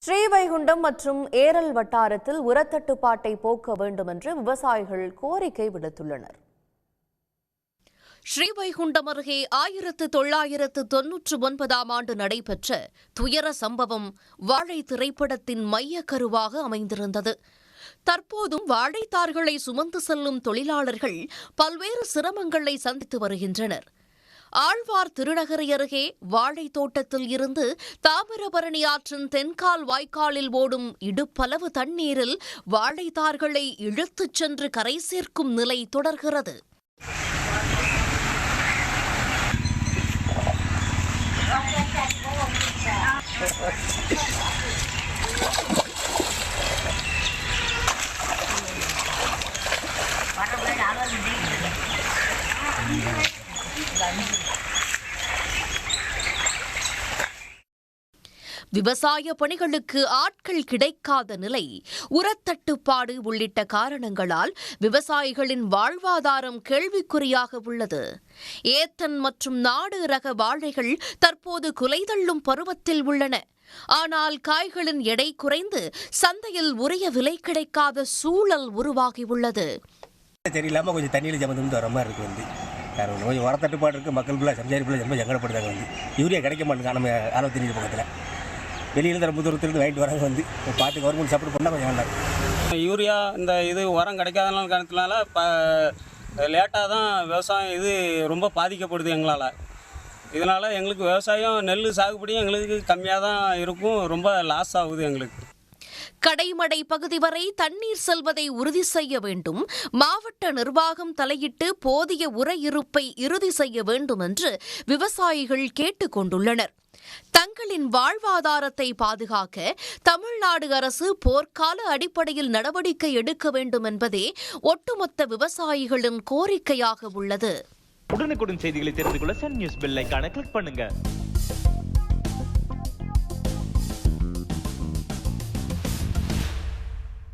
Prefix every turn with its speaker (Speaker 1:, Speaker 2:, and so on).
Speaker 1: ஸ்ரீவைகுண்டம் மற்றும் ஏரல் வட்டாரத்தில் உரத்தட்டுப்பாட்டை போக்க வேண்டும் என்று விவசாயிகள் கோரிக்கை விடுத்துள்ளனர்.
Speaker 2: ஸ்ரீவைகுண்டம் அருகே 1999ஆம் ஆண்டு நடைபெற்ற துயர சம்பவம் வாழை திரைப்படத்தின் மையக்கருவாக அமைந்திருந்தது. தற்போதும் வாழைத்தார்களை சுமந்து செல்லும் தொழிலாளர்கள் பல்வேறு சிரமங்களை சந்தித்து வருகின்றனர். ஆழ்வார் திருநகரி அருகே வாழை தோட்டத்தில் இருந்து தாமிரபரணி ஆற்றின் தென்கால் வாய்க்காலில் ஓடும் இடுப்பளவு தண்ணீரில் வாழைத்தார்களை இழுத்துச் சென்று கரை சேர்க்கும் நிலை தொடர்கிறது. விவசாய பணிகளுக்கு ஆட்கள் கிடைக்காத நிலை, உரத்தட்டுப்பாடு உள்ளிட்ட காரணங்களால் விவசாயிகளின் வாழ்வாதாரம் கேள்விக்குறியாக உள்ளது. ஏத்தன் மற்றும் நாடு ரக வாழைகள் தற்போது குலைதள்ளும் பருவத்தில் உள்ளன. ஆனால் காய்களின் எடை குறைந்து சந்தையில் உரிய விலை கிடைக்காத சூழல் உருவாகியுள்ளது.
Speaker 3: தெரியலாம கொஞ்சம் தண்ணியில் ஜமந்து வர மாதிரி இருக்கு. கொஞ்சம் உரத்தட்டுப்பாடு இருக்குது. மக்கள் சம்சாரிப்பில் ரொம்ப சங்கடப்படுறாங்க. யூரியா கிடைக்க மாட்டேங்க. நம்ம ஆலோசனை பக்கத்தில் வெளியில் ரொம்ப தூரத்துலேருந்து வாங்கிட்டு வராங்க. பார்த்து கவர்மெண்ட் சப்போர்ட் பண்ணால் கொஞ்சம் வேண்டாம்.
Speaker 4: யூரியா இந்த உரம் கிடைக்காதனால காரணத்தினால இப்போ லேட்டாக தான் விவசாயம் ரொம்ப பாதிக்கப்படுது எங்களால். இதனால் எங்களுக்கு விவசாயம் நெல் சாகுபடியும் எங்களுக்கு கம்மியாக தான் இருக்கும். ரொம்ப லாஸ் ஆகுது எங்களுக்கு.
Speaker 2: கடைமடை பகுதி வரை தண்ணீர் செல்வதை உறுதி செய்ய வேண்டும். மாவட்ட நிர்வாகம் தலையிட்டு போதிய உர இருப்பை இறுதி செய்ய வேண்டும் என்று விவசாயிகள் கேட்டுக் கொண்டுள்ளனர். தங்களின் வாழ்வாதாரத்தை பாதுகாக்க தமிழ்நாடு அரசு போர்க்கால அடிப்படையில் நடவடிக்கை எடுக்க வேண்டும் என்பதே ஒட்டுமொத்த விவசாயிகளின் கோரிக்கையாக உள்ளது.
Speaker 5: உடனுக்குடன் செய்திகளை தெரிந்து கொள்ள சன் நியூஸ் பெல் ஐகானை கிளிக் பண்ணுங்க.